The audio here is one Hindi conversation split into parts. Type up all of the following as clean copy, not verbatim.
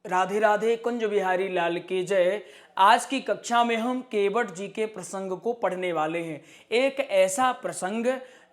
राधे राधे, कुंज बिहारी लाल की जय। आज की कक्षा में हम केवट जी के प्रसंग को पढ़ने वाले हैं। एक ऐसा प्रसंग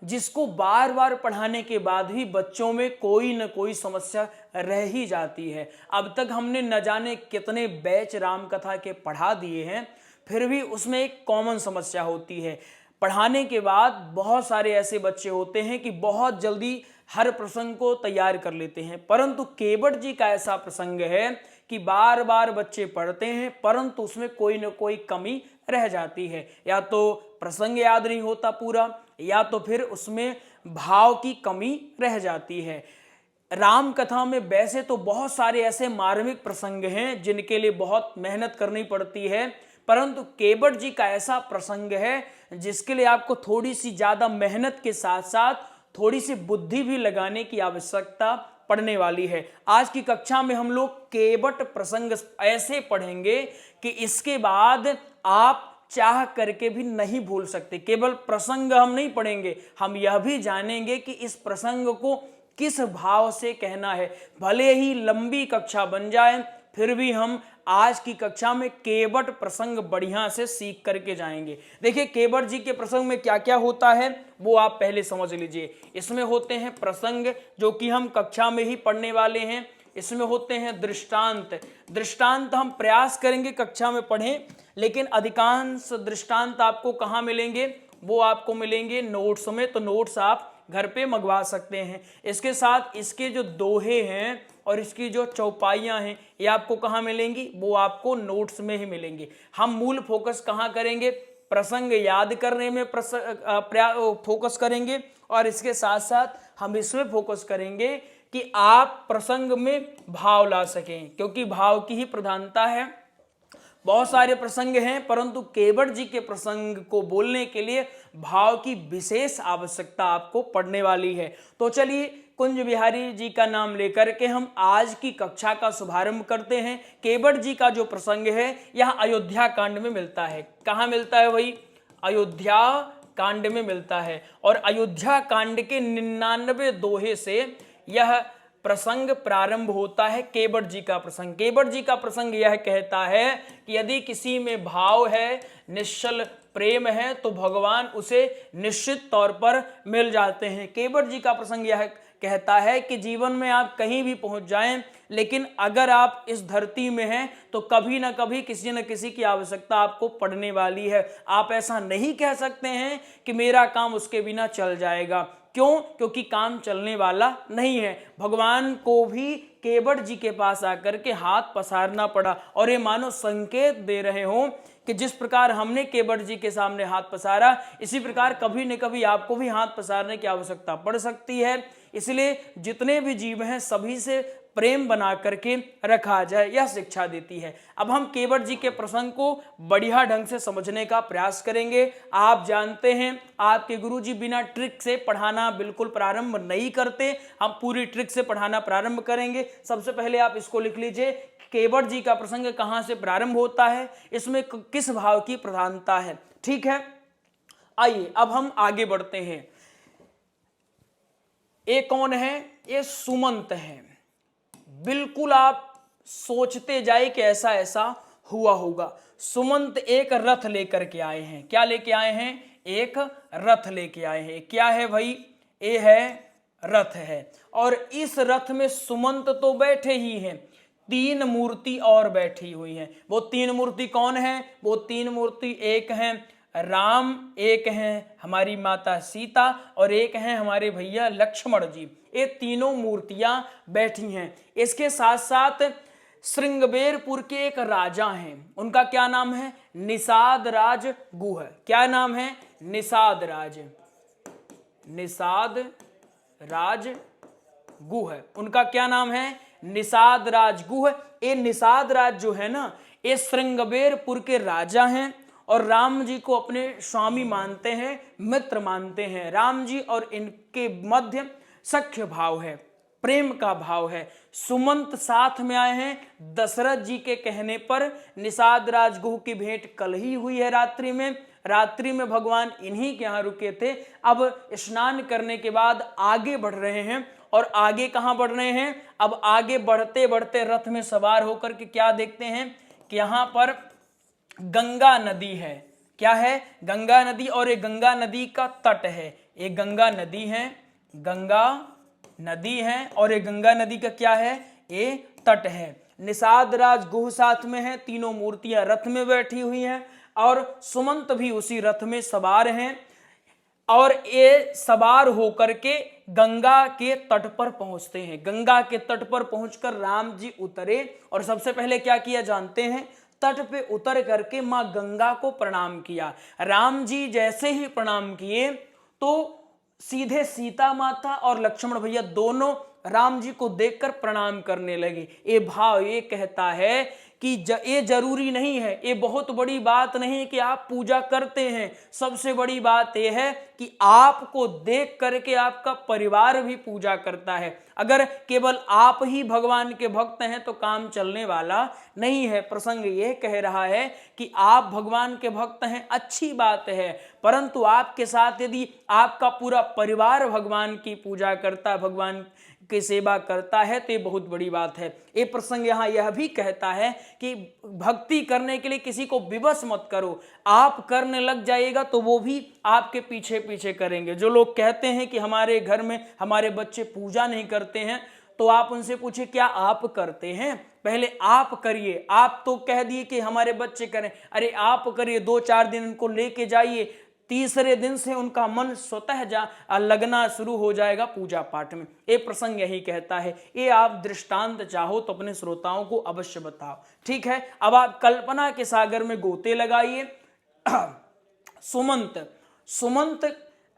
जिसको बार बार पढ़ाने के बाद भी बच्चों में कोई न कोई समस्या रह ही जाती है। अब तक हमने न जाने कितने बैच राम कथा के पढ़ा दिए हैं, फिर भी उसमें एक कॉमन समस्या होती है। पढ़ाने के बाद बहुत सारे ऐसे बच्चे होते हैं कि बहुत जल्दी हर प्रसंग को तैयार कर लेते हैं, परंतु केवट जी का ऐसा प्रसंग है कि बार बार बच्चे पढ़ते हैं परंतु उसमें कोई न कोई कमी रह जाती है। या तो प्रसंग याद नहीं होता पूरा, या तो फिर उसमें भाव की कमी रह जाती है। राम कथा में वैसे तो बहुत सारे ऐसे मार्मिक प्रसंग हैं जिनके लिए बहुत मेहनत करनी पड़ती है, परंतु केवट जी का ऐसा प्रसंग है जिसके लिए आपको थोड़ी सी ज्यादा मेहनत के साथ साथ थोड़ी सी बुद्धि भी लगाने की आवश्यकता पड़ने वाली है। आज की कक्षा में हम लोग केवट प्रसंग ऐसे पढ़ेंगे कि इसके बाद आप चाह करके भी नहीं भूल सकते। केवल प्रसंग हम नहीं पढ़ेंगे, हम यह भी जानेंगे कि इस प्रसंग को किस भाव से कहना है। भले ही लंबी कक्षा बन जाए, फिर भी हम आज की कक्षा में केवट प्रसंग बढ़िया से सीख करके जाएंगे। देखिए केवट जी के प्रसंग में क्या क्या होता है वो आप पहले समझ लीजिए। इसमें होते हैं प्रसंग जो कि हम कक्षा में ही पढ़ने वाले हैं। इसमें होते हैं दृष्टांत। दृष्टांत हम प्रयास करेंगे कक्षा में पढ़ें, लेकिन अधिकांश दृष्टांत आपको कहाँ मिलेंगे? वो आपको मिलेंगे नोट्स में, तो नोट्स आप घर पे मंगवा सकते हैं। इसके साथ इसके जो दोहे हैं और इसकी जो चौपाइयाँ हैं ये आपको कहाँ मिलेंगी? वो आपको नोट्स में ही मिलेंगी। हम मूल फोकस कहाँ करेंगे? प्रसंग याद करने में फोकस करेंगे, और इसके साथ साथ हम इसमें फोकस करेंगे कि आप प्रसंग में भाव ला सकें, क्योंकि भाव की ही प्रधानता है। बहुत सारे प्रसंग हैं परंतु केवट जी के प्रसंग को बोलने के लिए भाव की विशेष आवश्यकता आपको पड़ने वाली है। तो चलिए कुंज बिहारी जी का नाम लेकर के हम आज की कक्षा का शुभारंभ करते हैं। केवट जी का जो प्रसंग है यह अयोध्या कांड में मिलता है। कहाँ मिलता है भाई? अयोध्या कांड में मिलता है। और अयोध्या कांड के 99 दोहे से यह प्रसंग प्रारंभ होता है। केवट जी का प्रसंग, केवट जी का प्रसंग यह कहता है कि यदि किसी में भाव है, निश्चल प्रेम है, तो भगवान उसे निश्चित तौर पर मिल जाते हैं। केवट जी का प्रसंग यह कहता है कि जीवन में आप कहीं भी पहुंच जाएं, लेकिन अगर आप इस धरती में हैं तो कभी ना कभी किसी न किसी की आवश्यकता आपको पड़ने वाली है। आप ऐसा नहीं कह सकते हैं कि मेरा काम उसके बिना चल जाएगा। क्यों? क्योंकि काम चलने वाला नहीं है। भगवान को भी केवट जी के पास आकर के हाथ पसारना पड़ा, और ये मानो संकेत दे रहे हो कि जिस प्रकार हमने केवट जी के सामने हाथ पसारा, इसी प्रकार कभी न कभी आपको भी हाथ पसारने की आवश्यकता पड़ सकती है। इसलिए जितने भी जीव हैं सभी से प्रेम बना करके रखा जाए, यह शिक्षा देती है। अब हम केवट जी के प्रसंग को बढ़िया ढंग से समझने का प्रयास करेंगे। आप जानते हैं आपके गुरुजी बिना ट्रिक से पढ़ाना बिल्कुल प्रारंभ नहीं करते, हम पूरी ट्रिक से पढ़ाना प्रारंभ करेंगे। सबसे पहले आप इसको लिख लीजिए, केवट जी का प्रसंग कहाँ से प्रारंभ होता है, इसमें किस भाव की प्रधानता है। ठीक है, आइए अब हम आगे बढ़ते हैं। ये कौन है? ये सुमंत है। बिल्कुल आप सोचते जाए कि ऐसा ऐसा हुआ होगा। सुमंत एक रथ लेकर के आए हैं। क्या लेके आए हैं? एक रथ लेके आए हैं। क्या है भाई? ये है रथ है, और इस रथ में सुमंत तो बैठे ही हैं, 3 मूर्ति और बैठी हुई हैं। वो 3 मूर्ति कौन है? वो 3 मूर्ति एक हैं राम, एक हैं हमारी माता सीता, और एक हैं हमारे भैया लक्ष्मण जी। ये तीनों मूर्तियां बैठी हैं। इसके साथ साथ श्रृंगबेरपुर के एक राजा हैं, उनका क्या नाम है? निषाद राज गुह। क्या नाम है? निषाद राज, निषाद राज गुह। उनका क्या नाम है? निषाद राज गुह। ये निषाद राज जो है ना, ये श्रृंगबेरपुर के राजा हैं और राम जी को अपने स्वामी मानते हैं, मित्र मानते हैं। राम जी और इनके मध्य सख्य भाव है, प्रेम का भाव है। सुमंत साथ में आए हैं। दशरथ जी के कहने पर निषाद राजगुह की भेंट कल ही हुई है रात्रि में। रात्रि में भगवान इन्हीं के यहाँ रुके थे। अब स्नान करने के बाद आगे बढ़ रहे हैं और आगे कहां बढ़ रहे हैं? अब आगे बढ़ते बढ़ते रथ में सवार होकर के क्या देखते हैं कि यहां पर गंगा नदी है। क्या है? गंगा नदी। और ये गंगा नदी का तट है, ये गंगा नदी है, गंगा नदी है और ये गंगा नदी का क्या है? ये तट है। निषाद राज गुह साथ में है, तीनों मूर्तियां रथ में बैठी हुई हैं और सुमंत भी उसी रथ में सवार हैं और ये सवार होकर के गंगा के तट पर पहुंचते हैं। गंगा के तट पर पहुंचकर राम जी उतरे और सबसे पहले क्या किया जानते हैं? तट पे उतर करके मां गंगा को प्रणाम किया। राम जी जैसे ही प्रणाम किए तो सीधे सीता माता और लक्ष्मण भैया दोनों राम जी को देखकर प्रणाम करने लगे। ये भाव ये कहता है कि ये जरूरी नहीं है, ये बहुत बड़ी बात नहीं है कि आप पूजा करते हैं। सबसे बड़ी बात यह है कि आपको देख करके आपका परिवार भी पूजा करता है। अगर केवल आप ही भगवान के भक्त हैं तो काम चलने वाला नहीं है। प्रसंग यह कह रहा है कि आप भगवान के भक्त हैं, अच्छी बात है, परंतु आपके साथ यदि आपका पूरा परिवार भगवान की पूजा करता है, भगवान की सेवा करता है तो ये बहुत बड़ी बात है। ये प्रसंग यहाँ यह भी कहता है कि भक्ति करने के लिए किसी को विवश मत करो, आप करने लग जाइएगा तो वो भी आपके पीछे पीछे करेंगे। जो लोग कहते हैं कि हमारे घर में हमारे बच्चे पूजा नहीं करते हैं, तो आप उनसे पूछिए क्या आप करते हैं? पहले आप करिए। आप तो कह दिए कि हमारे बच्चे करें, अरे आप करिए, 2-4 दिन उनको लेके जाइए, तीसरे दिन से उनका मन स्वतः लगना शुरू हो जाएगा पूजा पाठ में। ये प्रसंग यही कहता है। ये आप दृष्टांत चाहो तो अपने श्रोताओं को अवश्य बताओ, ठीक है। अब आप कल्पना के सागर में गोते लगाइए। सुमंत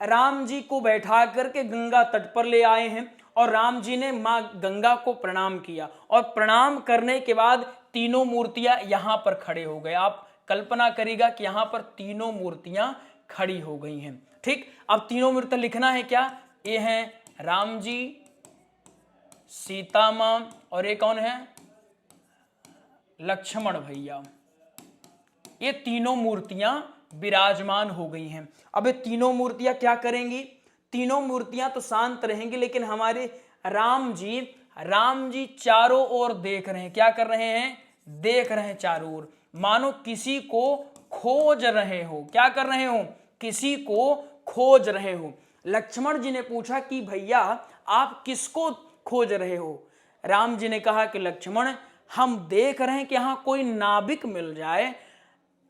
राम जी को बैठा करके गंगा तट पर ले आए हैं और राम जी ने मां गंगा को प्रणाम किया और प्रणाम करने के बाद तीनों मूर्तियां यहां पर खड़े हो गए। आप कल्पना करिएगा कि यहां पर तीनों मूर्तियां खड़ी हो गई हैं, ठीक। अब तीनों मूर्तियां लिखना है क्या? ये हैं राम जी, सीता मां और ये कौन है? लक्ष्मण भैया। ये तीनों मूर्तियां विराजमान हो गई हैं। अब ये तीनों मूर्तियां क्या करेंगी? तीनों मूर्तियां तो शांत रहेंगी, लेकिन हमारे राम जी चारों ओर देख रहे हैं। क्या कर रहे हैं? देख रहे हैं चारों ओर, मानो किसी को खोज रहे हो। क्या कर रहे हो? किसी को खोज रहे हो। लक्ष्मण जी ने पूछा कि भैया आप किसको खोज रहे हो? राम जी ने कहा कि लक्ष्मण, हम देख रहे हैं कि यहां कोई नाविक मिल जाए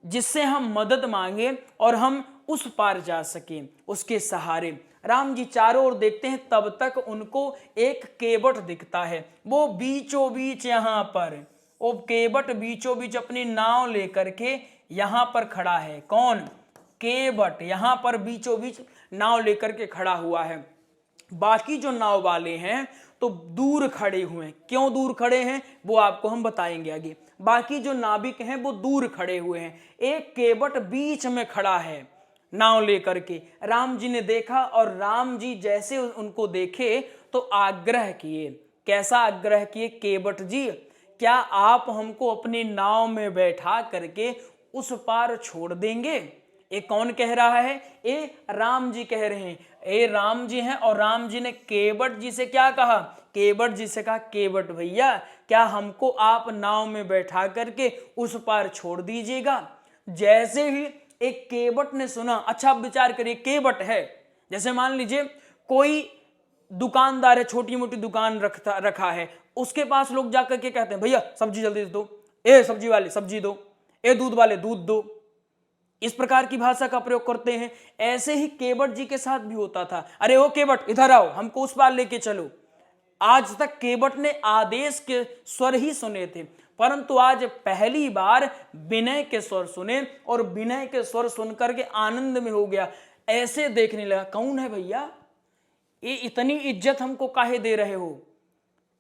जिससे हम मदद मांगे और हम उस पार जा सके, उसके सहारे। राम जी चारों ओर देखते हैं, तब तक उनको एक केवट दिखता है। वो बीचों बीच यहां पर, वो केवट बीचों बीच अपनी नाव लेकर के यहां पर खड़ा है। कौन? केवट यहां पर बीचों बीच नाव लेकर के खड़ा हुआ है। बाकी जो नाव वाले हैं तो दूर खड़े हुए हैं। क्यों दूर खड़े हैं वो आपको हम बताएंगे आगे। बाकी जो नाविक हैं वो दूर खड़े हुए हैं। एक केवट बीच में खड़ा है नाव लेकर के। राम जी ने देखा और राम जी जैसे उनको देखे तो आग्रह किए। कैसा आग्रह किए? केवट जी, क्या आप हमको अपनी नाव में बैठा करके उस पार छोड़ देंगे? ये कौन कह रहा है? ये राम जी कह रहे हैं। ये राम जी हैं और राम जी ने केवट जी से क्या कहा? केवट जी से कहा, केवट भैया क्या हमको आप नाव में बैठा करके उस पार छोड़ दीजिएगा। जैसे ही एक केवट ने सुना, अच्छा आप विचार करिए, केवट है, जैसे मान लीजिए कोई दुकानदार है, छोटी मोटी दुकान रखा है, उसके पास लोग जाकर के कहते हैं भैया सब्जी जल्दी दो, ए सब्जी वाले सब्जी दो, ए दूध वाले दूध दो। इस प्रकार की भाषा का प्रयोग करते हैं। ऐसे ही केवट जी के साथ भी होता था। अरे ओ केवट इधर आओ, हमको उस पार लेके चलो। आज तक केवट ने आदेश के स्वर ही सुने थे, परंतु आज पहली बार विनय के स्वर सुने और विनय के स्वर सुनकर के आनंद में हो गया। ऐसे देखने लगा, कौन है भैया ये, इतनी इज्जत हमको काहे दे रहे हो,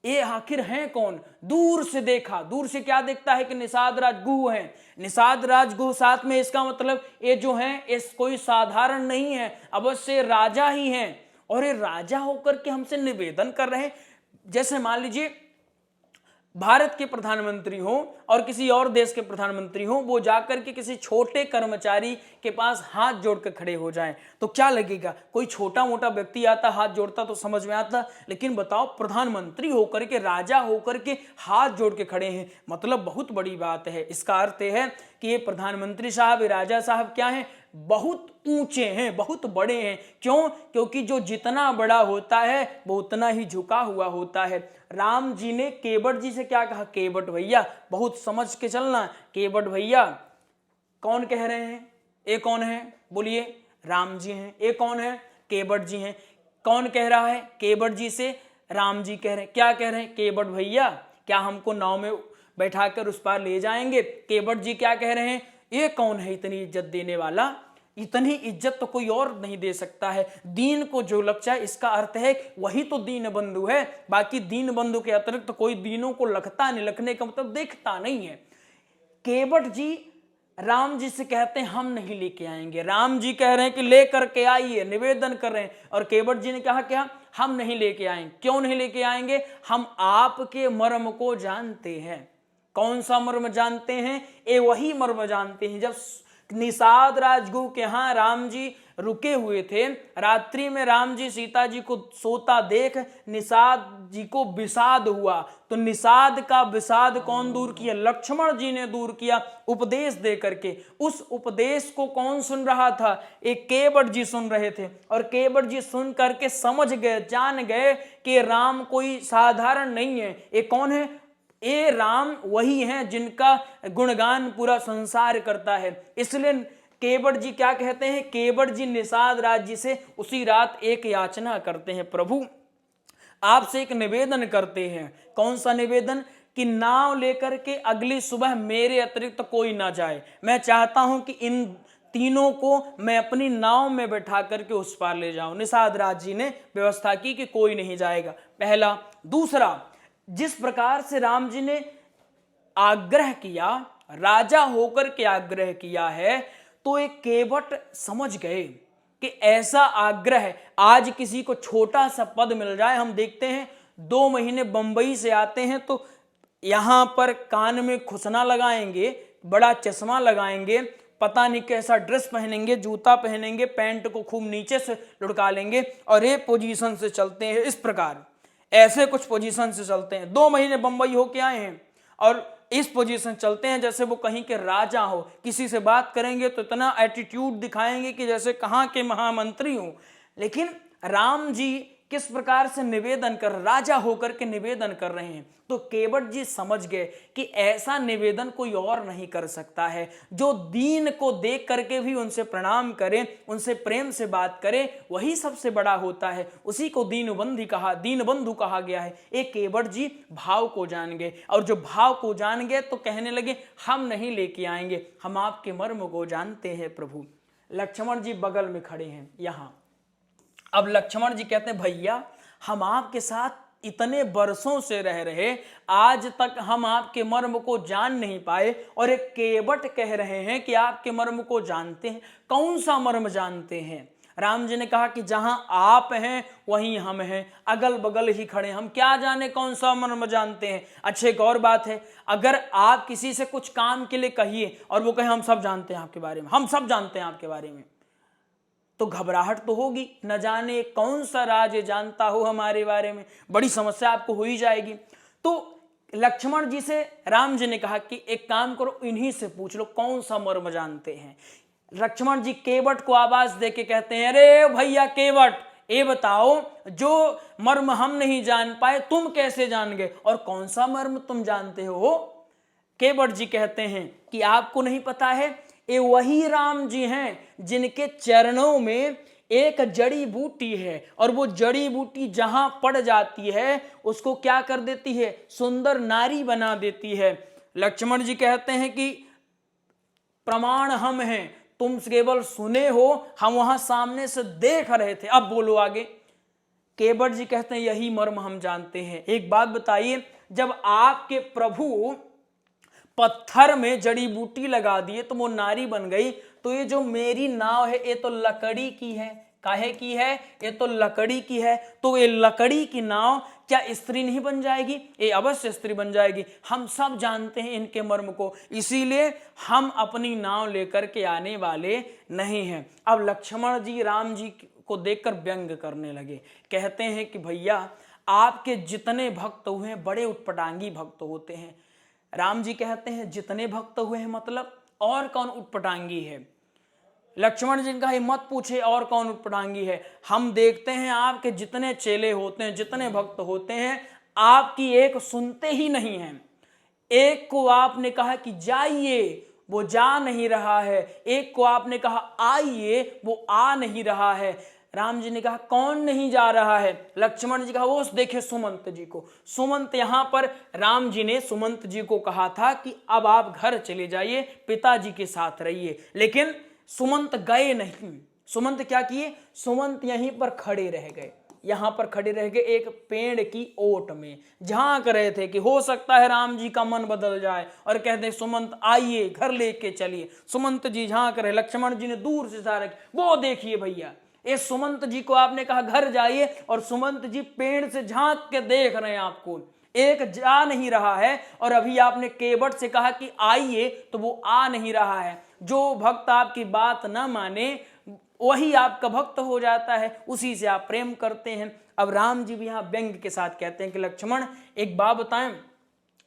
ये आखिर हैं कौन? दूर से देखा। दूर से क्या देखता है कि निषाद राज गुह है। निषाद राज गुह साथ में, इसका मतलब ये जो है ये कोई साधारण नहीं है, अवश्य राजा ही हैं। और ये राजा होकर के हमसे निवेदन कर रहे हैं। जैसे मान लीजिए भारत के प्रधानमंत्री हो और किसी और देश के प्रधानमंत्री हो, वो जाकर के किसी छोटे कर्मचारी के पास हाथ जोड़कर खड़े हो जाएं तो क्या लगेगा? कोई छोटा मोटा व्यक्ति आता हाथ जोड़ता तो समझ में आता, लेकिन बताओ प्रधानमंत्री होकर के, राजा होकर के हाथ जोड़ के खड़े हैं, मतलब बहुत बड़ी बात है। इसका अर्थ है कि ये प्रधानमंत्री साहब, राजा साहब क्या हैं? बहुत ऊंचे हैं, बहुत बड़े हैं। क्यों? क्योंकि जो जितना बड़ा होता है वो उतना ही झुका हुआ होता है। राम जी ने केवट जी से क्या कहा? केवट भैया, बहुत समझ के चलना। केवट भैया कौन कह रहे हैं? ये कौन है? बोलिए। राम जी हैं। ये कौन है? केवट जी हैं। कौन कह रहा है? केवट जी से राम जी कह रहे हैं। क्या कह रहे हैं? केवट भैया क्या हमको नाव में बैठाकर उस पार ले जाएंगे? केवट जी क्या कह रहे हैं? ये कौन है इतनी इज्जत देने वाला? इतनी इज्जत तो कोई और नहीं दे सकता है। दीन को जो लक्षा है, इसका अर्थ है वही तो दीन बंधु है। बाकी दीन बंधु के अतिरिक्त तो कोई दीनों को लखता नहीं, लखने का मतलब देखता नहीं है। केवट जी राम जी से कहते हैं हम नहीं लेके आएंगे। राम जी कह रहे हैं कि लेकर के आइए, निवेदन कर रहे हैं, और केवट जी ने कहा क्या? हम नहीं लेके आएंगे। क्यों नहीं लेके आएंगे? हम आपके मर्म को जानते हैं। कौन सा मर्म जानते हैं? ये वही मर्म जानते हैं। जब निषाद राजगुरु के यहाँ राम जी रुके हुए थे, रात्रि में राम जी सीता जी को सोता देख निषाद जी को विषाद हुआ, तो निषाद का विषाद कौन दूर किया? लक्ष्मण जी ने दूर किया, उपदेश दे करके। उस उपदेश को कौन सुन रहा था? एक केवट जी सुन रहे थे, और केवट जी सुन करके समझ गए, जान गए कि राम कोई साधारण नहीं है। ये कौन है? ये राम वही हैं जिनका गुणगान पूरा संसार करता है। इसलिए केवट जी क्या कहते हैं? केवट जी निषाद राज जी से उसी रात एक याचना करते हैं, प्रभु आपसे एक निवेदन करते हैं। कौन सा निवेदन? कि नाव लेकर के अगली सुबह मेरे अतिरिक्त कोई ना जाए। मैं चाहता हूं कि इन तीनों को मैं अपनी नाव में बैठा करके उस पार ले जाऊं। निषाद राज जी ने व्यवस्था की कि कोई नहीं जाएगा, पहला। दूसरा, जिस प्रकार से राम जी ने आग्रह किया, राजा होकर के आग्रह किया है, तो एक केवट समझ गए कि ऐसा आग्रह, आज किसी को छोटा सा पद मिल जाए, हम देखते हैं 2 महीने बंबई से आते हैं तो यहां पर कान में खुसना लगाएंगे, बड़ा चश्मा लगाएंगे, पता नहीं कैसा ड्रेस पहनेंगे, जूता पहनेंगे, पैंट को खूब नीचे से लुढ़का लेंगे और ये पोजीशन से चलते हैं। इस प्रकार ऐसे कुछ पोजीशन से चलते हैं। 2 महीने बंबई होके आए हैं और इस पोजीशन चलते हैं जैसे वो कहीं के राजा हो। किसी से बात करेंगे तो इतना एटीट्यूड दिखाएंगे कि जैसे कहाँ के महामंत्री हो। लेकिन राम जी किस प्रकार से निवेदन कर, राजा होकर के निवेदन कर रहे हैं, तो केवट जी समझ गए कि ऐसा निवेदन कोई और नहीं कर सकता है। जो दीन को देख करके भी उनसे प्रणाम करे, उनसे प्रेम से बात करे, वही सबसे बड़ा होता है। उसी को दीन बंधु कहा गया है। एक केवट जी भाव को जान गए, और जो भाव को जान गए तो कहने लगे हम नहीं लेके आएंगे, हम आपके मर्म को जानते हैं प्रभु। लक्ष्मण जी बगल में खड़े हैं यहाँ। अब लक्ष्मण जी कहते हैं भैया हम आपके साथ इतने बरसों से रह रहे, आज तक हम आपके मर्म को जान नहीं पाए, और एक केवट कह रहे हैं कि आपके मर्म को जानते हैं। कौन सा मर्म जानते हैं? राम जी ने कहा कि जहां आप हैं वहीं हम हैं, अगल बगल ही खड़े, हम क्या जाने कौन सा मर्म जानते हैं। अच्छा, एक और बात है, अगर आप किसी से कुछ काम के लिए कहिए और वो कहे हम सब जानते हैं आपके बारे में, हम सब जानते हैं आपके बारे में, तो घबराहट तो होगी, न जाने कौन सा राज जानता हो हमारे बारे में, बड़ी समस्या आपको हो ही जाएगी। तो लक्ष्मण जी से राम जी ने कहा कि एक काम करो, इन्हीं से पूछ लो कौन सा मर्म जानते हैं। लक्ष्मण जी केवट को आवाज दे के कहते हैं अरे भैया केवट, ये बताओ जो मर्म हम नहीं जान पाए तुम कैसे जान गए, और कौन सा मर्म तुम जानते हो? केवट जी कहते हैं कि आपको नहीं पता है, ये वही राम जी हैं जिनके चरणों में एक जड़ी बूटी है, और वो जड़ी बूटी जहां पड़ जाती है उसको क्या कर देती है? सुंदर नारी बना देती है। लक्ष्मण जी कहते हैं कि प्रमाण हम हैं, तुम केवल सुने हो, हम वहां सामने से देख रहे थे, अब बोलो आगे। केवट जी कहते हैं यही मर्म हम जानते हैं। एक बात बताइए, जब आपके प्रभु पत्थर में जड़ी बूटी लगा दिए तो वो नारी बन गई, तो ये जो मेरी नाव है ये तो लकड़ी की है, काहे की है? ये तो लकड़ी की है। तो ये लकड़ी की नाव क्या स्त्री नहीं बन जाएगी? ये अवश्य स्त्री बन जाएगी। हम सब जानते हैं इनके मर्म को, इसीलिए हम अपनी नाव लेकर के आने वाले नहीं हैं। अब लक्ष्मण जी राम जी को देखकर व्यंग करने लगे। कहते हैं कि भैया आपके जितने भक्त हुए हैं बड़े उटपटांगी भक्त होते हैं। राम जी कहते हैं जितने भक्त हुए हैं मतलब और कौन उटपटांगी है? लक्ष्मण जी का मत पूछे और कौन उटपटांगी है। हम देखते हैं आपके जितने चेले होते हैं, जितने भक्त होते हैं, आपकी एक सुनते ही नहीं हैं। एक को आपने कहा कि जाइए, वो जा नहीं रहा है। एक को आपने कहा आइए, वो आ नहीं रहा है। राम जी ने कहा कौन नहीं जा रहा है? लक्ष्मण जी कहा वो देखे सुमंत जी को। सुमंत, यहां पर राम जी ने सुमंत जी को कहा था कि अब आप घर चले जाइए, पिताजी के साथ रहिए, लेकिन सुमंत गए नहीं। सुमंत क्या किए? सुमंत यहीं पर खड़े रह गए। यहां पर खड़े रह गए एक पेड़ की ओट में, झांक रहे थे कि हो सकता है राम जी का मन बदल जाए और कहते हैं सुमंत आइए, घर लेके चलिए। सुमंत जी झांक रहे, लक्ष्मण जी ने दूर से इशारा किया, वो देखिए भैया, ये सुमंत जी को आपने कहा घर जाइए और सुमंत जी पेड़ से झांक के देख रहे हैं आपको। एक जा नहीं रहा है और अभी आपने केवट से कहा कि आइए तो वो आ नहीं रहा है। जो भक्त आपकी बात ना माने वही आपका भक्त हो जाता है, उसी से आप प्रेम करते हैं। अब राम जी भी यहाँ व्यंग के साथ कहते हैं कि लक्ष्मण एक बात बताएं,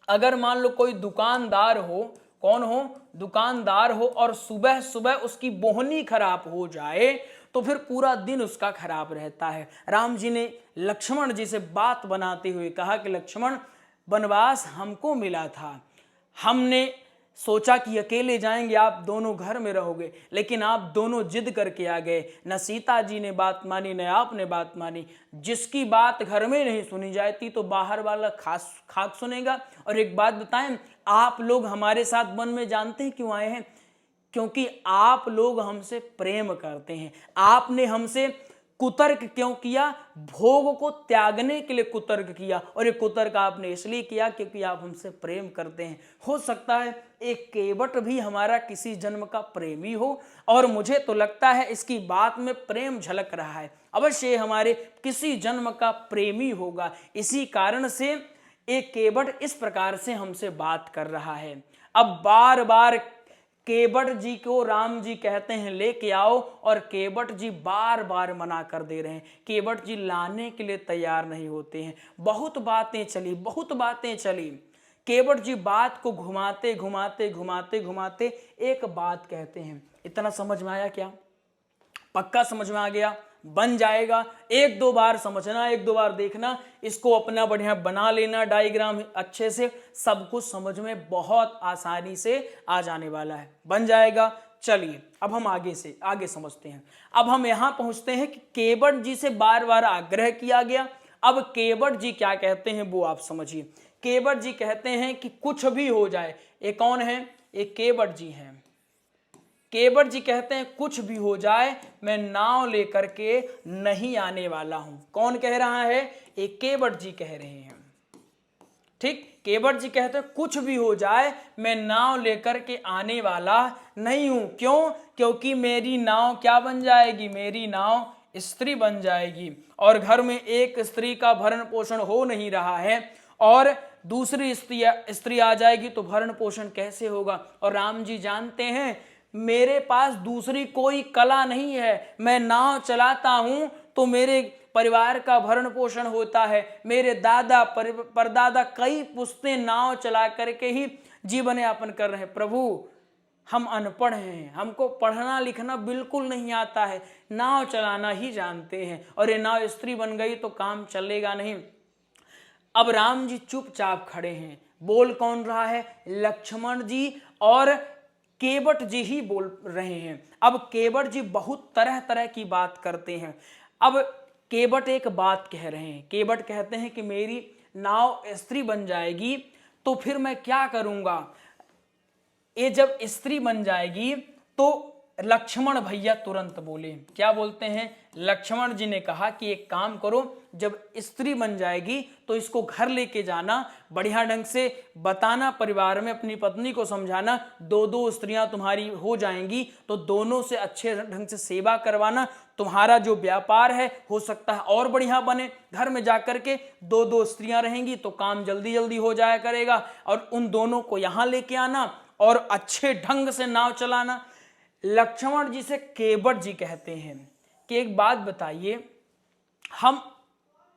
अगर मान लो कोई दुकानदार हो, कौन हो? दुकानदार हो, और सुबह सुबह उसकी बोहनी खराब हो जाए तो फिर पूरा दिन उसका खराब रहता है। राम जी ने लक्ष्मण जी से बात बनाते हुए कहा कि लक्ष्मण, वनवास हमको मिला था, हमने सोचा कि अकेले जाएंगे, आप दोनों घर में रहोगे, लेकिन आप दोनों जिद करके आ गए। न सीता जी ने बात मानी, न आपने बात मानी। जिसकी बात घर में नहीं सुनी जाती तो बाहर वाला खाक सुनेगा। और एक बात बताएं, आप लोग हमारे साथ वन में जानते हैं क्यों आए हैं? क्योंकि आप लोग हमसे प्रेम करते हैं। आपने हमसे कुतर्क क्यों किया? भोग को त्यागने के लिए कुतर्क किया, और ये कुतर्क आपने इसलिए किया क्योंकि आप हमसे प्रेम करते हैं। हो सकता है एक केवट भी हमारा किसी जन्म का प्रेमी हो, और मुझे तो लगता है इसकी बात में प्रेम झलक रहा है। अवश्य हमारे किसी जन्म का प्रेमी होगा, इसी कारण से एक केवट इस प्रकार से हमसे बात कर रहा है। अब बार बार केवट जी को राम जी कहते हैं लेके आओ, और केवट जी बार बार मना कर दे रहे हैं। केवट जी लाने के लिए तैयार नहीं होते हैं। बहुत बातें चली, बहुत बातें चली। केवट जी बात को घुमाते घुमाते घुमाते घुमाते एक बात कहते हैं। इतना समझ में आया क्या? पक्का समझ में आ गया? बन जाएगा। एक दो बार समझना, एक दो बार देखना, इसको अपना बढ़िया बना लेना डायग्राम अच्छे से, सब कुछ समझ में बहुत आसानी से आ जाने वाला है, बन जाएगा। चलिए अब हम आगे समझते हैं। अब हम यहां पहुंचते हैं कि केवट जी से बार बार आग्रह किया गया। अब केवट जी क्या कहते हैं वो आप समझिए। केवट जी कहते हैं कि कुछ भी हो जाए। ये कौन है? ये केवट जी हैं। केवट जी कहते हैं कुछ भी हो जाए मैं नाव लेकर के नहीं आने वाला हूं। कौन कह रहा है? एक केवट जी कह रहे हैं। ठीक, केवट जी कहते हैं कुछ भी हो जाए मैं नाव लेकर के आने वाला नहीं हूं। क्यों? क्योंकि मेरी नाव क्या बन जाएगी? मेरी नाव स्त्री बन जाएगी, और घर में एक स्त्री का भरण पोषण हो नहीं रहा है, और दूसरी स्त्री आ जाएगी तो भरण पोषण कैसे होगा? और राम जी जानते हैं मेरे पास दूसरी कोई कला नहीं है। मैं नाव चलाता हूं तो मेरे परिवार का भरण पोषण होता है। मेरे दादा परदादा कई पुश्तें नाव चला करके ही जीवन यापन कर रहे हैं। प्रभु, हम अनपढ़ हैं, हमको पढ़ना लिखना बिल्कुल नहीं आता है, नाव चलाना ही जानते हैं, और ये नाव स्त्री बन गई तो काम चलेगा नहीं। अब राम जी चुपचाप खड़े हैं। बोल कौन रहा है? लक्ष्मण जी और केवट जी ही बोल रहे हैं। अब केवट जी बहुत तरह तरह की बात करते हैं। अब केवट एक बात कह रहे हैं। केवट कहते हैं कि मेरी नाव स्त्री बन जाएगी तो फिर मैं क्या करूंगा? ये जब स्त्री बन जाएगी तो लक्ष्मण भैया तुरंत बोले। क्या बोलते हैं? लक्ष्मण जी ने कहा कि एक काम करो, जब स्त्री बन जाएगी तो इसको घर लेके जाना, बढ़िया ढंग से बताना, परिवार में अपनी पत्नी को समझाना, दो दो स्त्रियां तुम्हारी हो जाएंगी तो दोनों से अच्छे ढंग से सेवा करवाना, तुम्हारा जो व्यापार है हो सकता है और बढ़िया बने। घर में जाकर के दो दो स्त्रियां रहेंगी तो काम जल्दी जल्दी हो जाया करेगा, और उन दोनों को यहां लेके आना और अच्छे ढंग से नाव चलाना। लक्ष्मण जी से केवट जी कहते हैं कि एक बात बताइए, हम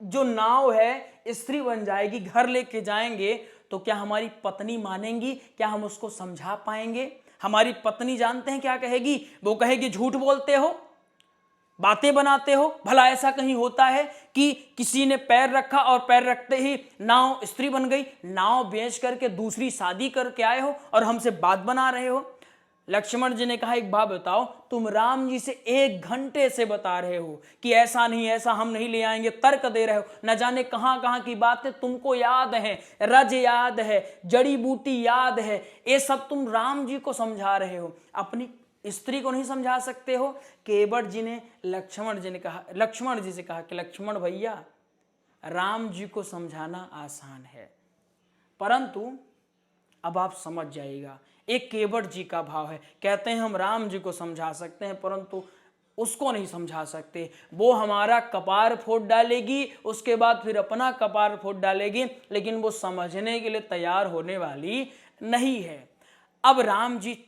जो नाव है स्त्री बन जाएगी, घर लेके जाएंगे तो क्या हमारी पत्नी मानेंगी? क्या हम उसको समझा पाएंगे? हमारी पत्नी जानते हैं क्या कहेगी? वो कहेगी झूठ बोलते हो, बातें बनाते हो। भला ऐसा कहीं होता है कि किसी ने पैर रखा और पैर रखते ही नाव स्त्री बन गई? नाव बेच करके दूसरी शादी करके आए हो और हमसे बात बना रहे हो। लक्ष्मण जी ने कहा एक बात बताओ, तुम राम जी से 1 घंटे से बता रहे हो कि ऐसा नहीं, ऐसा हम नहीं ले आएंगे, तर्क दे रहे हो, न जाने कहां कहां की बातें तुमको याद है, रज याद है, जड़ी बूटी याद है, ये सब तुम राम जी को समझा रहे हो, अपनी स्त्री को नहीं समझा सकते हो। केवट जी ने लक्ष्मण जी से कहा कि लक्ष्मण भैया, राम जी को समझाना आसान है, परंतु अब आप समझ जाइएगा। एक केवट जी का भाव है, कहते हैं हम राम जी को समझा सकते हैं परंतु उसको नहीं समझा सकते। वो हमारा कपार फोड़ डालेगी, उसके बाद फिर अपना कपार फोड़ डालेगी, लेकिन वो समझने के लिए तैयार होने वाली नहीं है। अब राम जी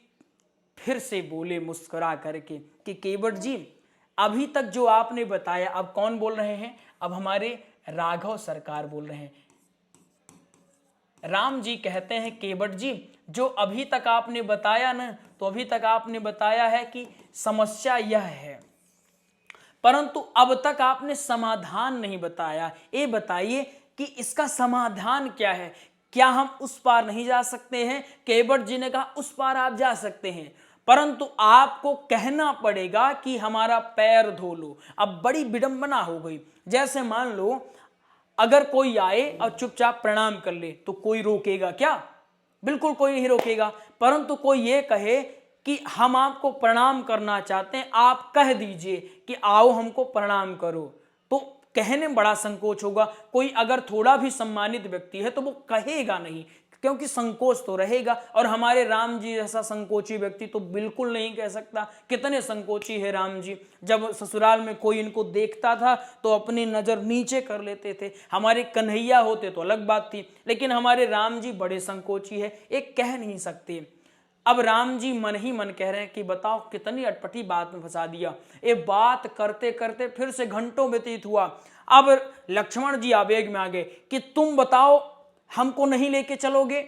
फिर से बोले मुस्कुरा करके कि केवट जी, अभी तक जो आपने बताया, अब कौन बोल रहे हैं? अब हमारे राघव सरकार बोल रहे हैं। राम जी कहते हैं केवट जी, जो अभी तक आपने बताया ना, तो अभी तक आपने बताया है कि समस्या यह है, परंतु अब तक आपने समाधान नहीं बताया। ये बताइए कि इसका समाधान क्या है? क्या हम उस पार नहीं जा सकते हैं? केवट जी ने कहा उस पार आप जा सकते हैं, परंतु आपको कहना पड़ेगा कि हमारा पैर धो लो। अब बड़ी विडंबना हो गई। जैसे मान लो अगर कोई आए और चुपचाप प्रणाम कर ले तो कोई रोकेगा क्या? बिल्कुल कोई नहीं रोकेगा। परंतु कोई ये कहे कि हम आपको प्रणाम करना चाहते हैं, आप कह दीजिए कि आओ हमको प्रणाम करो, तो कहने में बड़ा संकोच होगा। कोई अगर थोड़ा भी सम्मानित व्यक्ति है तो वो कहेगा नहीं, क्योंकि संकोच तो रहेगा। और हमारे राम जी जैसा संकोची व्यक्ति तो बिल्कुल नहीं कह सकता। कितने संकोची है राम जी, जब ससुराल में कोई इनको देखता था तो अपनी नजर नीचे कर लेते थे। हमारे कन्हैया होते तो अलग बात थी, लेकिन हमारे राम जी बड़े संकोची है, एक कह नहीं सकते। अब राम जी मन ही मन कह रहे हैं कि बताओ कितनी अटपटी बात में फंसा दिया। ये बात करते करते फिर से घंटों व्यतीत हुआ। अब लक्ष्मण जी आवेग में आ गए कि तुम बताओ हमको नहीं लेके चलोगे?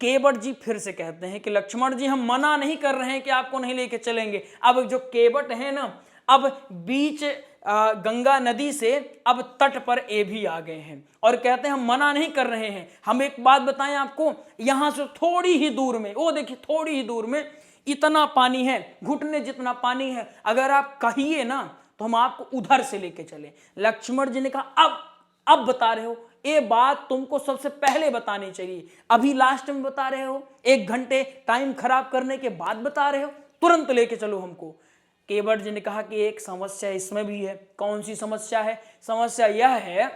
केवट जी फिर से कहते हैं कि लक्ष्मण जी, हम मना नहीं कर रहे हैं कि आपको नहीं लेके चलेंगे। अब जो केवट है ना, अब बीच गंगा नदी से अब तट पर ये भी आ गए हैं और कहते हैं हम मना नहीं कर रहे हैं। हम एक बात बताएं आपको, यहां से थोड़ी ही दूर में, वो देखिए थोड़ी ही दूर में इतना पानी है, घुटने जितना पानी है, अगर आप कहिए ना तो हम आपको उधर से लेके चले। लक्ष्मण जी ने कहा अब बता रहे हो, ये बात तुमको सबसे पहले बतानी चाहिए, अभी लास्ट में बता रहे हो, 1 घंटे टाइम खराब करने के बाद बता रहे हो, तुरंत लेके चलो हमको। केवट जी ने कहा कि एक समस्या इसमें भी है। कौन सी समस्या है? समस्या यह है,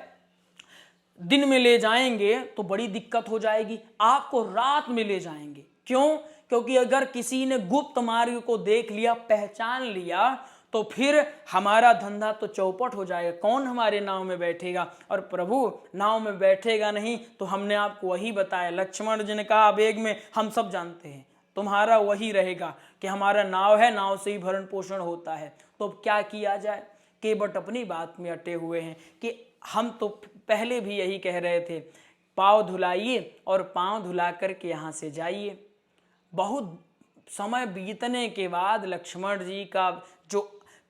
दिन में ले जाएंगे तो बड़ी दिक्कत हो जाएगी, आपको रात में ले जाएंगे। क्यों? क्योंकि अगर किसी ने गुप्त मार्ग को देख लिया, पहचान लिया, तो फिर हमारा धंधा तो चौपट हो जाएगा। कौन हमारे नाव में बैठेगा? और प्रभु नाव में बैठेगा नहीं तो हमने आपको वही बताया। लक्ष्मण जी ने कहा आवेग में, हम सब जानते हैं तुम्हारा वही रहेगा कि हमारा नाव है, नाव से ही भरण पोषण होता है, तो क्या किया जाए? केवट अपनी बात में अटे हुए हैं कि हम तो पहले भी यही कह रहे थे, पाँव धुलाइए और पाँव धुला करके यहाँ से जाइए। बहुत समय बीतने के बाद लक्ष्मण जी का जो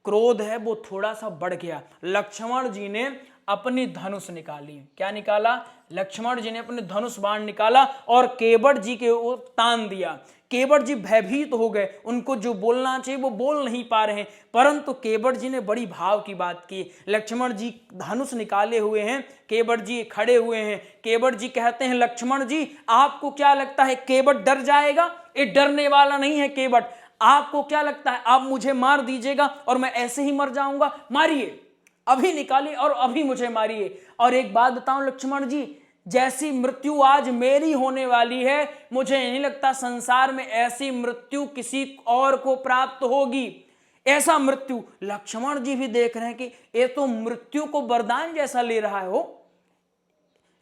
क्रोध है वो थोड़ा सा बढ़ गया। लक्ष्मण जी ने अपनी धनुष निकाली। क्या निकाला? लक्ष्मण जी ने अपने धनुष बाण निकाला और केवट जी के ओर तान दिया। केवट जी भयभीत हो गए, उनको जो बोलना चाहिए वो बोल नहीं पा रहे हैं, परंतु केवट जी ने बड़ी भाव की बात की। लक्ष्मण जी धनुष निकाले हुए हैं, केवट जी खड़े हुए हैं। केवट जी कहते हैं लक्ष्मण जी, आपको क्या लगता है केवट डर जाएगा? ये डरने वाला नहीं है केवट, आपको क्या लगता है आप मुझे मार दीजिएगा और मैं ऐसे ही मर जाऊंगा? मारिए, अभी निकालिए और अभी मुझे मारिए। और एक बात बताऊं लक्ष्मण जी, जैसी मृत्यु आज मेरी होने वाली है, मुझे नहीं लगता संसार में ऐसी मृत्यु किसी और को प्राप्त होगी। ऐसा मृत्यु लक्ष्मण जी भी देख रहे हैं कि ये तो मृत्यु को वरदान जैसा ले रहा है। हो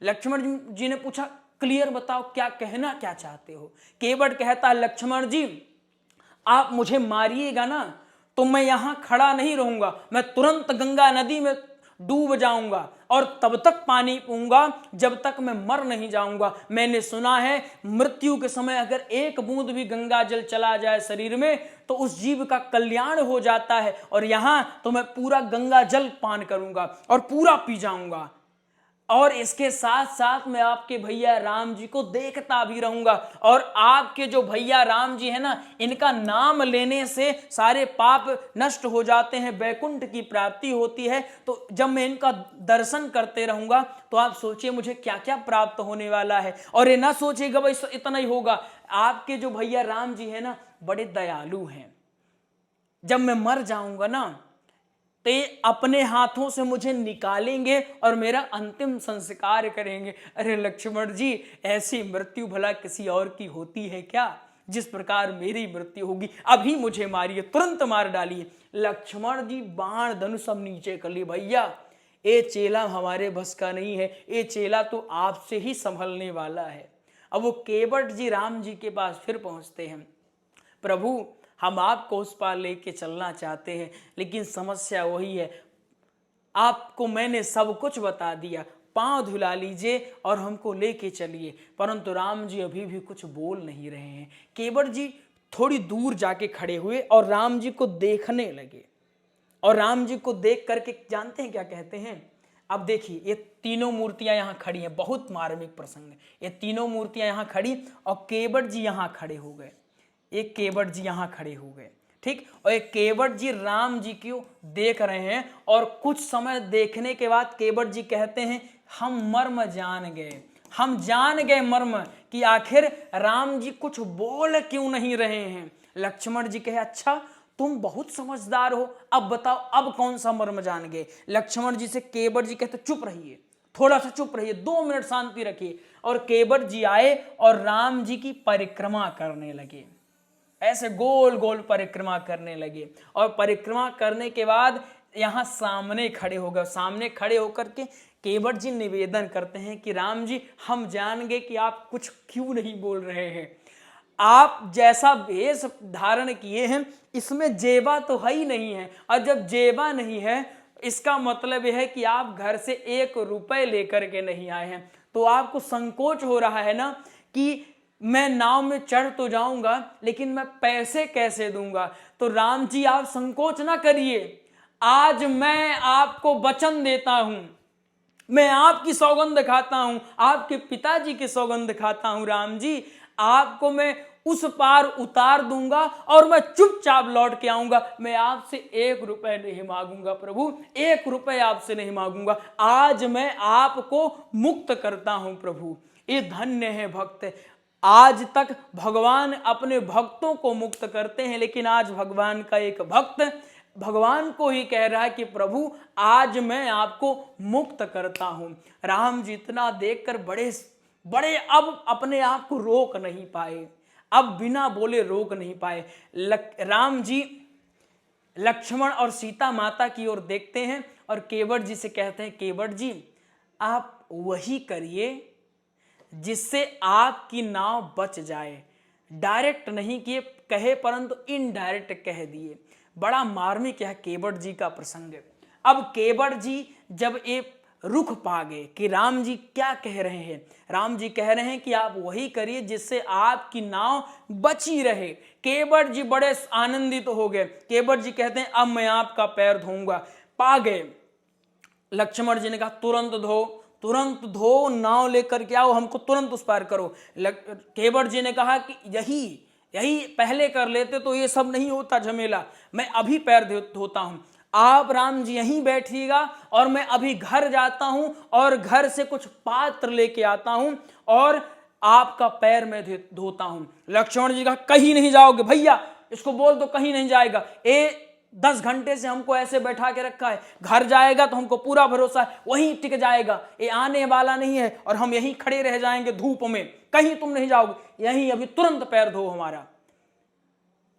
लक्ष्मण जी ने पूछा, क्लियर बताओ क्या कहना क्या चाहते हो? केवट कहता है, लक्ष्मण जी आप मुझे मारिएगा ना तो मैं यहां खड़ा नहीं रहूंगा, मैं तुरंत गंगा नदी में डूब जाऊंगा और तब तक पानी पीऊंगा जब तक मैं मर नहीं जाऊंगा। मैंने सुना है मृत्यु के समय अगर एक बूंद भी गंगा जल चला जाए शरीर में तो उस जीव का कल्याण हो जाता है, और यहां तो मैं पूरा गंगा जल पान करूंगा और पूरा पी जाऊंगा, और इसके साथ साथ मैं आपके भैया राम जी को देखता भी रहूंगा। और आपके जो भैया राम जी है ना, इनका नाम लेने से सारे पाप नष्ट हो जाते हैं, वैकुंठ की प्राप्ति होती है। तो जब मैं इनका दर्शन करते रहूंगा तो आप सोचिए मुझे क्या क्या प्राप्त होने वाला है। और ये ना सोचिएगा भाई इतना ही होगा, आपके जो भैया राम जी है ना बड़े दयालु हैं। जब मैं मर जाऊंगा ना तो ये अपने हाथों से मुझे निकालेंगे और मेरा अंतिम संस्कार करेंगे। अरे लक्ष्मण जी, ऐसी मृत्यु भला किसी और की होती है क्या? जिस प्रकार मेरी मृत्यु होगी, अभी मुझे मारिए, तुरंत मार डालिए। लक्ष्मण जी बाण धनुष सब नीचे कर लिए, भैया ये चेला हमारे बस का नहीं है, ये चेला तो आपसे ही संभलने वाला है। अब वो केवट जी राम जी के पास फिर पहुंचते हैं, प्रभु हम आपको उस पार लेके चलना चाहते हैं, लेकिन समस्या वही है, आपको मैंने सब कुछ बता दिया, पांव धुला लीजिए और हमको लेके चलिए। परंतु राम जी अभी भी कुछ बोल नहीं रहे हैं। केवट जी थोड़ी दूर जाके खड़े हुए और राम जी को देखने लगे, और राम जी को देख करके जानते हैं क्या कहते हैं? अब देखिए ये तीनों मूर्तियां यहां खड़ी हैं, बहुत मार्मिक प्रसंग है। ये तीनों मूर्तियां यहां खड़ी और केवट जी यहां खड़े हो गए, एक केवट जी यहां खड़े हो गए, ठीक। और एक केवट जी राम जी को देख रहे हैं, और कुछ समय देखने के बाद केवट जी कहते हैं, हम मर्म जान गए, हम जान गए मर्म कि आखिर राम जी कुछ बोल क्यों नहीं रहे हैं। लक्ष्मण जी कहे, अच्छा तुम बहुत समझदार हो, अब बताओ अब कौन सा मर्म जान गए। लक्ष्मण जी से केवट जी कहते, चुप रहिए, थोड़ा सा चुप रहिए, 2 मिनट शांति रखिए। और केवट जी आए और राम जी की परिक्रमा करने लगे, ऐसे गोल गोल परिक्रमा करने लगे। और परिक्रमा करने के बाद यहां सामने खड़े हो गए। सामने खड़े होकर के केवट जी निवेदन करते हैं कि राम जी हम जान गए कि आप कुछ क्यों नहीं बोल रहे हैं, आप जैसा वेश धारण किए हैं इसमें जेबा तो है ही नहीं है, और जब जेबा नहीं है इसका मतलब यह है कि आप घर से 1 रुपए लेकर के नहीं आए हैं। तो आपको संकोच हो रहा है ना कि मैं नाव में चढ़ तो जाऊंगा लेकिन मैं पैसे कैसे दूंगा। तो राम जी आप संकोच ना करिए, आज मैं आपको वचन देता हूं, मैं आपकी सौगंध खाता हूं, आपके पिताजी की सौगंध खाता हूं। राम जी आपको मैं उस पार उतार दूंगा और मैं चुपचाप लौट के आऊंगा, मैं आपसे 1 रुपए नहीं मांगूंगा प्रभु, 1 रुपए आपसे नहीं मांगूंगा, आज मैं आपको मुक्त करता हूं प्रभु। ये धन्य है भक्त। आज तक भगवान अपने भक्तों को मुक्त करते हैं, लेकिन आज भगवान का एक भक्त भगवान को ही कह रहा है कि प्रभु आज मैं आपको मुक्त करता हूं। राम जी इतना देखकर बड़े बड़े अब अपने आप को रोक नहीं पाए, अब बिना बोले रोक नहीं पाए। राम जी लक्ष्मण और सीता माता की ओर देखते हैं और केवट जी से कहते हैं, केवट जी आप वही करिए जिससे आपकी नाव बच जाए। डायरेक्ट नहीं किए कहे, परंतु इनडायरेक्ट कह दिए। बड़ा मार्मिक है केवट जी का प्रसंग। अब केवट जी जब एक रुख पा गए कि राम जी क्या कह रहे हैं, राम जी कह रहे हैं कि आप वही करिए जिससे आपकी नाव बची रहे। केवट जी बड़े आनंदित हो गए। केवट जी कहते हैं अब मैं आपका पैर धोऊंगा। पा गए। लक्ष्मण जी ने कहा तुरंत धो, नाव लेकर के आओ, हमको तुरंत उस पार करो। केवट जी ने कहा कि यही पहले कर लेते तो ये सब नहीं होता झमेला, मैं अभी पैर धोता हूं, आप राम जी यहीं बैठिएगा और मैं अभी घर जाता हूं और घर से कुछ पात्र लेके आता हूं और आपका पैर मैं धोता हूं। लक्ष्मण जी कहा कहीं नहीं जाओगे भैया, इसको बोल दो कहीं नहीं जाएगा, 10 घंटे से हमको ऐसे बैठा के रखा है, घर जाएगा तो हमको पूरा भरोसा है वहीं टिक जाएगा, ये आने वाला नहीं है और हम यहीं खड़े रह जाएंगे धूप में, कहीं तुम नहीं जाओगे, यहीं अभी तुरंत पैर धो हमारा।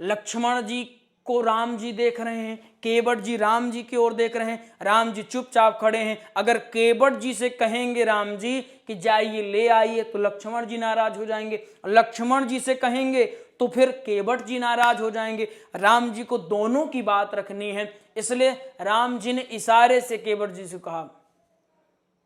लक्ष्मण जी को राम जी देख रहे हैं, केवट जी राम जी की ओर देख रहे हैं, राम जी चुपचाप खड़े हैं। अगर केवट जी से कहेंगे राम जी कि जाइए ले आइए तो लक्ष्मण जी नाराज हो जाएंगे, लक्ष्मण जी से कहेंगे तो फिर केवट जी नाराज हो जाएंगे। राम जी को दोनों की बात रखनी है, इसलिए राम जी ने इशारे से केवट जी से कहा,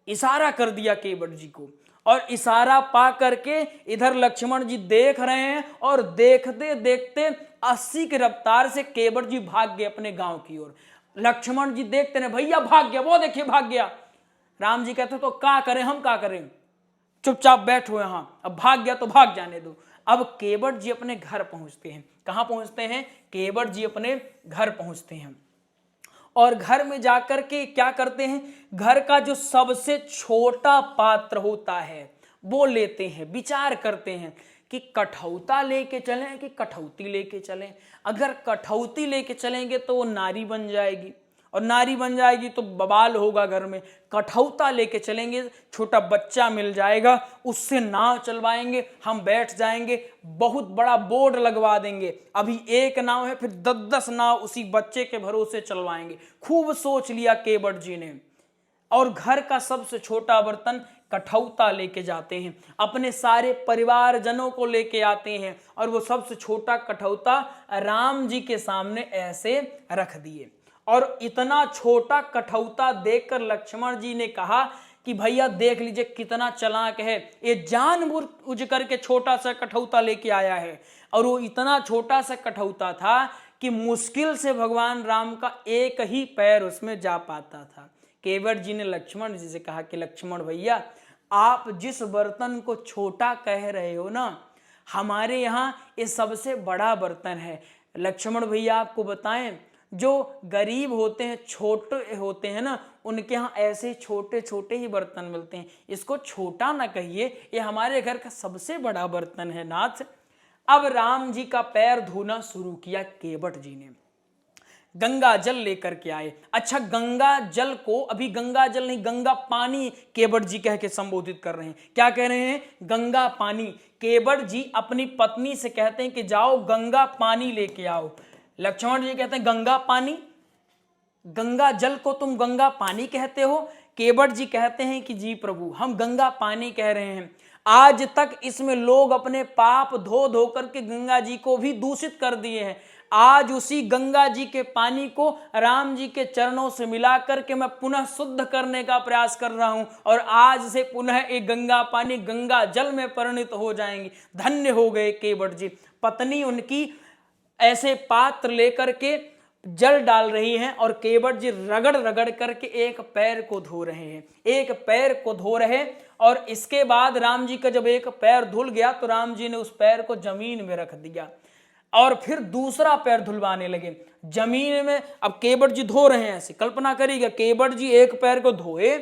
इशारा कर दिया केवट जी को, और इशारा पा करके इधर लक्ष्मण जी देख रहे हैं और देखते देखते 80 की रफ्तार से केवट जी भाग गए अपने गांव की ओर। लक्ष्मण जी देखते रहे, भैया भाग गया, वो देखिए भाग गया। राम जी कहते तो क्या करें, हम क्या करें, चुपचाप बैठो यहां, अब भाग गया तो भाग जाने दो। अब केवट जी अपने घर पहुंचते हैं। कहां पहुंचते हैं? केवट जी अपने घर पहुंचते हैं और घर में जाकर के क्या करते हैं, घर का जो सबसे छोटा पात्र होता है वो लेते हैं, विचार करते हैं कि कठौता लेके चलें कि कठौती लेके चलें। अगर कठौती लेके चलेंगे तो वो नारी बन जाएगी और नारी बन जाएगी तो बवाल होगा घर में। कठौता लेके चलेंगे, छोटा बच्चा मिल जाएगा, उससे नाव चलवाएंगे, हम बैठ जाएंगे, बहुत बड़ा बोर्ड लगवा देंगे, अभी एक नाव है फिर 10-10 नाव उसी बच्चे के भरोसे चलवाएंगे। खूब सोच लिया केवट जी ने और घर का सबसे छोटा बर्तन कठौता लेके जाते हैं, अपने सारे परिवारजनों को लेके आते हैं और वो सबसे छोटा कठौता राम जी के सामने ऐसे रख दिए। और इतना छोटा कठौता देखकर लक्ष्मण जी ने कहा कि भैया देख लीजिए कितना चालाक है, ये जानबूझ करके छोटा सा कठौता लेके आया है। और वो इतना छोटा सा कठौता था कि मुश्किल से भगवान राम का एक ही पैर उसमें जा पाता था। केवट जी ने लक्ष्मण जी से कहा कि लक्ष्मण भैया, आप जिस बर्तन को छोटा कह रहे हो ना, हमारे यहाँ ये सबसे बड़ा बर्तन है। लक्ष्मण भैया आपको बताएं, जो गरीब होते हैं, छोटे होते हैं ना, उनके यहाँ ऐसे छोटे छोटे ही बर्तन मिलते हैं, इसको छोटा ना कहिए, ये हमारे घर का सबसे बड़ा बर्तन है नाथ। अब राम जी का पैर धोना शुरू किया केवट जी ने, गंगा जल लेकर के आए। अच्छा, गंगा जल को अभी गंगा जल नहीं, गंगा पानी केवट जी कह के संबोधित कर रहे हैं। क्या कह रहे हैं? गंगा पानी। केवट जी अपनी पत्नी से कहते हैं कि जाओ गंगा पानी लेके आओ। लक्ष्मण जी कहते हैं गंगा पानी, गंगा जल को तुम गंगा पानी कहते हो? केवट जी कहते हैं कि जी प्रभु, हम गंगा पानी कह रहे हैं। आज तक इसमें लोग अपने पाप धो धो करके गंगा जी को भी दूषित कर दिए हैं। आज उसी गंगा जी के पानी को राम जी के चरणों से मिला करके मैं पुनः शुद्ध करने का प्रयास कर रहा हूं और आज से पुनः एक गंगा पानी गंगा जल में परिणत हो जाएंगी। धन्य हो गए केवट जी। पत्नी उनकी ऐसे पात्र लेकर के जल डाल रही हैं और केवट जी रगड़ रगड़ करके एक पैर को धो रहे हैं, एक पैर को धो रहे। और इसके बाद राम जी का जब एक पैर धुल गया तो राम जी ने उस पैर को जमीन में रख दिया और फिर दूसरा पैर धुलवाने लगे जमीन में। अब केवट जी धो रहे हैं, ऐसे कल्पना करिएगा, केवट जी एक पैर को धोए,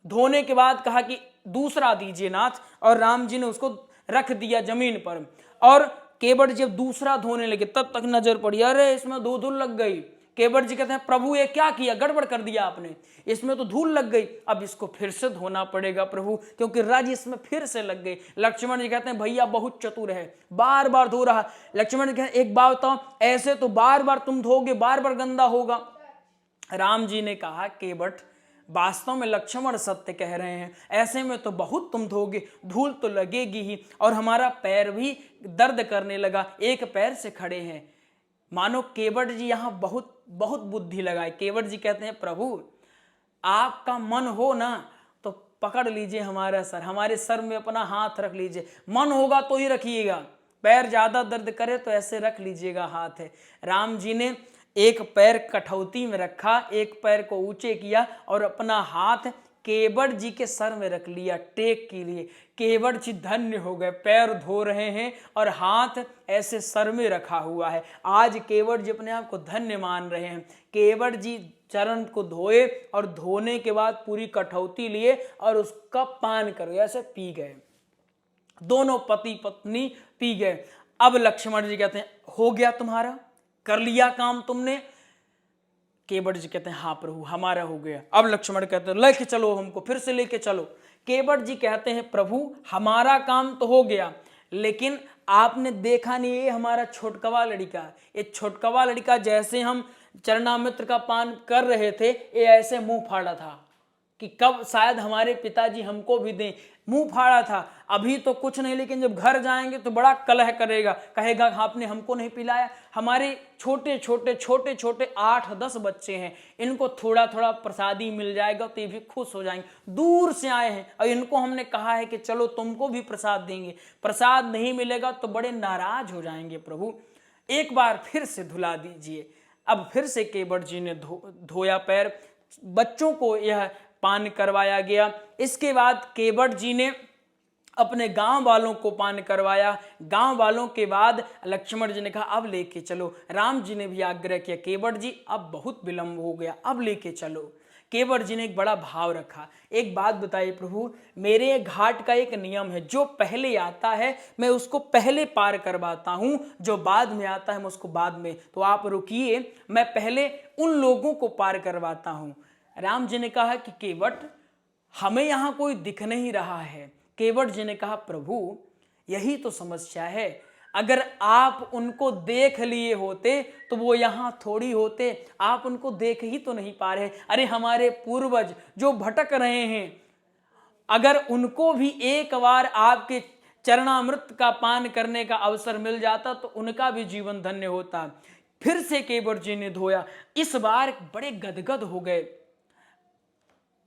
धोने के बाद कहा कि दूसरा दीजिए नाथ, और राम जी ने उसको रख दिया जमीन पर। और केवट जब दूसरा धोने लगे तब तक नजर पड़ी, अरे इसमें दो धूल लग गई। केवट जी कहते हैं प्रभु ये क्या किया, गड़बड़ कर दिया आपने, इसमें तो धूल लग गई, अब इसको फिर से धोना पड़ेगा प्रभु, क्योंकि रज इसमें फिर से लग गई। लक्ष्मण जी कहते हैं भैया बहुत चतुर है, बार बार धो रहा। लक्ष्मण जी कहते हैं एक बात बताओ, ऐसे तो बार बार तुम धोगे, बार बार गंदा होगा। राम जी ने कहा केवट, वास्तव में लक्ष्मण सत्य कह रहे हैं, ऐसे में तो बहुत तुम धोगे, धूल तो लगेगी ही, और हमारा पैर भी दर्द करने लगा, एक पैर से खड़े हैं। मानो केवट जी यहाँ बहुत बहुत बुद्धि लगाए। केवट जी कहते हैं प्रभु आपका मन हो ना तो पकड़ लीजिए हमारा सर, हमारे सर में अपना हाथ रख लीजिए, मन होगा तो ही रखिएगा, पैर ज्यादा दर्द करे तो ऐसे रख लीजिएगा हाथ है। राम जी ने एक पैर कठौती में रखा, एक पैर को ऊंचे किया और अपना हाथ केवट जी के सर में रख लिया टेक के लिए। केवट जी धन्य हो गए, पैर धो रहे हैं और हाथ ऐसे सर में रखा हुआ है। आज केवट जी अपने आप को धन्य मान रहे हैं। केवट जी चरण को धोए और धोने के बाद पूरी कठौती लिए और उसका पान कर ऐसे पी गए, दोनों पति पत्नी पी गए। अब लक्ष्मण जी कहते हैं हो गया तुम्हारा, कर लिया काम तुमने। केवट जी कहते हैं हाँ प्रभु हमारा हो गया। अब लक्ष्मण कहते हैं लेके चलो हमको, फिर से लेके चलो। केवट जी कहते हैं प्रभु हमारा काम तो हो गया, लेकिन आपने देखा नहीं ये हमारा छोटकवा लड़का, ये छोटकवा लड़का जैसे हम चरणामृत का पान कर रहे थे ये ऐसे मुंह फाड़ा था कि कब शायद हमारे पिताजी हमको भी दें, मुंह फाड़ा था। अभी तो कुछ नहीं, लेकिन जब घर जाएंगे तो बड़ा कलह करेगा, कहेगा आपने हमको नहीं पिलाया। हमारे छोटे छोटे 8-10 बच्चे हैं, इनको थोड़ा थोड़ा प्रसादी मिल जाएगा तो ये भी खुश हो जाएंगे। दूर से आए हैं और इनको हमने कहा है कि चलो तुमको भी प्रसाद देंगे, प्रसाद नहीं मिलेगा तो बड़े नाराज हो जाएंगे। प्रभु एक बार फिर से धुला दीजिए। अब फिर से केवट जी ने धोया पैर, बच्चों को यह पान करवाया गया। इसके बाद केवट जी ने अपने गांव वालों को पान करवाया। गांव वालों के बाद लक्ष्मण जी ने कहा अब लेके चलो। राम जी ने भी आग्रह किया केवट जी अब बहुत विलंब हो गया, अब लेके चलो। केवट जी ने एक बड़ा भाव रखा, एक बात बताइए प्रभु, मेरे घाट का एक नियम है, जो पहले आता है मैं उसको पहले पार करवाता हूं, जो बाद में आता है मैं उसको बाद में। तो आप रुकिए, मैं पहले उन लोगों को पार करवाता हूं। राम जी ने कहा कि केवट हमें यहां कोई दिख नहीं रहा है। केवट जी ने कहा प्रभु यही तो समस्या है, अगर आप उनको देख लिए होते तो वो यहां थोड़ी होते, आप उनको देख ही तो नहीं पा रहे। अरे हमारे पूर्वज जो भटक रहे हैं, अगर उनको भी एक बार आपके चरणामृत का पान करने का अवसर मिल जाता तो उनका भी जीवन धन्य होता। फिर से केवट जी ने धोया, इस बार बड़े गदगद हो गए।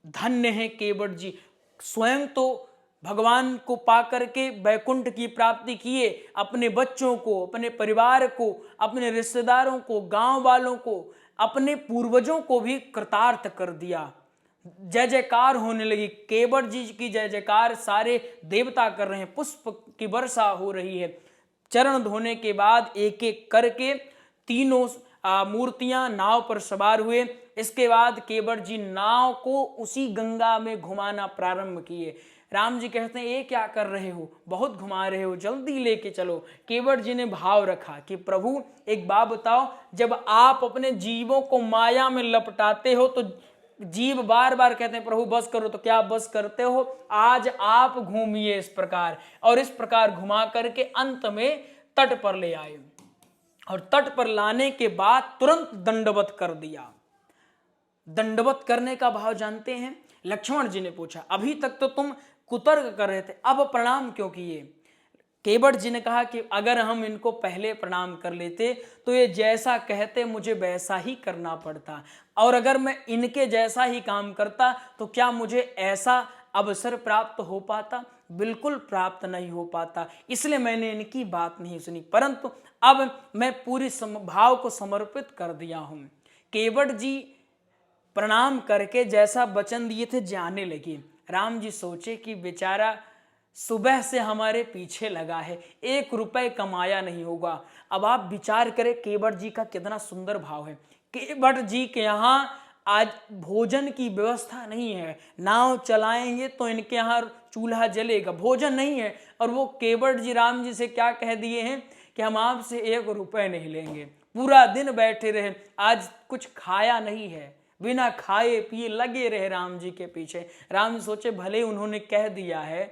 धन्य है केवट जी, स्वयं तो भगवान को पाकर के वैकुंठ की प्राप्ति किए, अपने बच्चों को, अपने परिवार को, अपने रिश्तेदारों को, गांव वालों को, अपने पूर्वजों को भी कृतार्थ कर दिया। जय जयकार होने लगी, केवट जी की जय जयकार सारे देवता कर रहे हैं, पुष्प की वर्षा हो रही है। चरण धोने के बाद एक एक करके तीनों मूर्तियां नाव पर सवार हुए। इसके बाद केवट जी नाव को उसी गंगा में घुमाना प्रारंभ किए। राम जी कहते हैं ये क्या कर रहे हो, बहुत घुमा रहे हो, जल्दी लेके चलो। केवट जी ने भाव रखा कि प्रभु एक बात बताओ, जब आप अपने जीवों को माया में लपटाते हो तो जीव बार बार कहते हैं प्रभु बस करो, तो क्या बस करते हो? आज आप घूमिए इस प्रकार, और इस प्रकार घुमा करके अंत में तट पर ले आए, और तट पर लाने के बाद तुरंत दंडवत कर दिया। दंडवत करने का भाव जानते हैं? लक्ष्मण जी ने पूछा अभी तक तो तुम कुतर्क कर रहे थे, अब प्रणाम क्यों किए? केवट जी ने कहा कि अगर हम इनको पहले प्रणाम कर लेते तो ये जैसा कहते मुझे वैसा ही करना पड़ता, और अगर मैं इनके जैसा ही काम करता तो क्या मुझे ऐसा अवसर प्राप्त हो पाता? बिल्कुल प्राप्त नहीं हो पाता, इसलिए मैंने इनकी बात नहीं सुनी, परंतु अब मैं पूरी भाव को समर्पित कर दिया हूं। केवट जी प्रणाम करके जैसा वचन दिए थे जाने लगे। राम जी सोचे कि बेचारा सुबह से हमारे पीछे लगा है, 1 रुपए कमाया नहीं होगा। अब आप विचार करें केवट जी का कितना सुंदर भाव है। केवट जी के यहाँ आज भोजन की व्यवस्था नहीं है, नाव चलाएंगे तो इनके यहाँ चूल्हा जलेगा, भोजन नहीं है, और वो केवट जी राम जी से क्या कह दिए हैं कि हम आपसे 1 रुपए नहीं लेंगे। पूरा दिन बैठे रहे, आज कुछ खाया नहीं है, बिना खाए पिए लगे रहे राम जी के पीछे। राम जी सोचे भले उन्होंने कह दिया है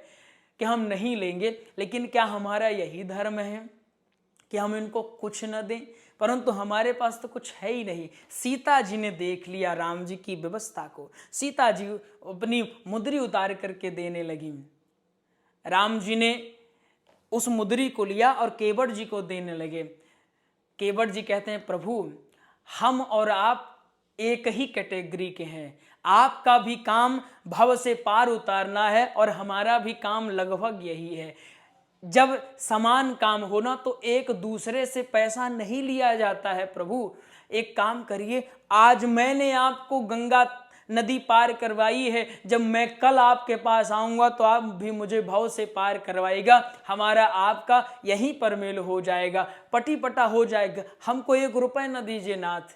कि हम नहीं लेंगे, लेकिन क्या हमारा यही धर्म है कि हम इनको कुछ न दें? परंतु हमारे पास तो कुछ है ही नहीं। सीता जी ने देख लिया राम जी की व्यवस्था को, सीता जी अपनी मुद्री उतार करके देने लगी। राम जी ने उस मुद्री को लिया और केवट जी को देने लगे। केवट जी कहते हैं प्रभु हम और आप एक ही कैटेगरी के हैं, आपका भी काम भव से पार उतारना है और हमारा भी काम लगभग यही है। जब समान काम होना तो एक दूसरे से पैसा नहीं लिया जाता है। प्रभु एक काम करिए, आज मैंने आपको गंगा नदी पार करवाई है, जब मैं कल आपके पास आऊंगा तो आप भी मुझे भव से पार करवाएगा, हमारा आपका यहीं पर मेल हो जाएगा, पटी पटा हो जाएगा, हमको 1 रुपए न दीजिए नाथ।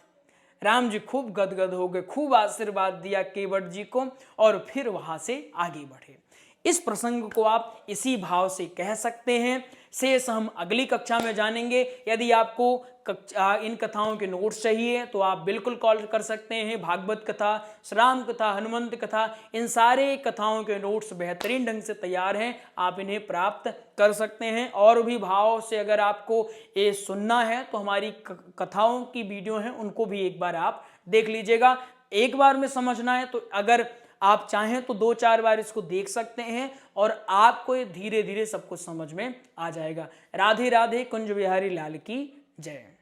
राम जी खूब गदगद हो गए, खूब आशीर्वाद दिया केवट जी को, और फिर वहां से आगे बढ़े। इस प्रसंग को आप इसी भाव से कह सकते हैं शेष हम अगली कक्षा में जानेंगे। यदि आपको इन कथाओं के नोट्स चाहिए तो आप बिल्कुल कॉल कर सकते हैं। भागवत कथा, श्राम कथा, हनुमंत कथा, इन सारे कथाओं के नोट्स बेहतरीन ढंग से तैयार हैं, आप इन्हें प्राप्त कर सकते हैं। और भी भाव से अगर आपको ये सुनना है तो हमारी कथाओं की वीडियो हैं उनको भी एक बार आप देख लीजिएगा। एक बार में समझना है तो अगर आप चाहें तो 2-4 बार इसको देख सकते हैं और आपको धीरे धीरे सब कुछ समझ में आ जाएगा। राधे राधे। कुंज बिहारी लाल की जय।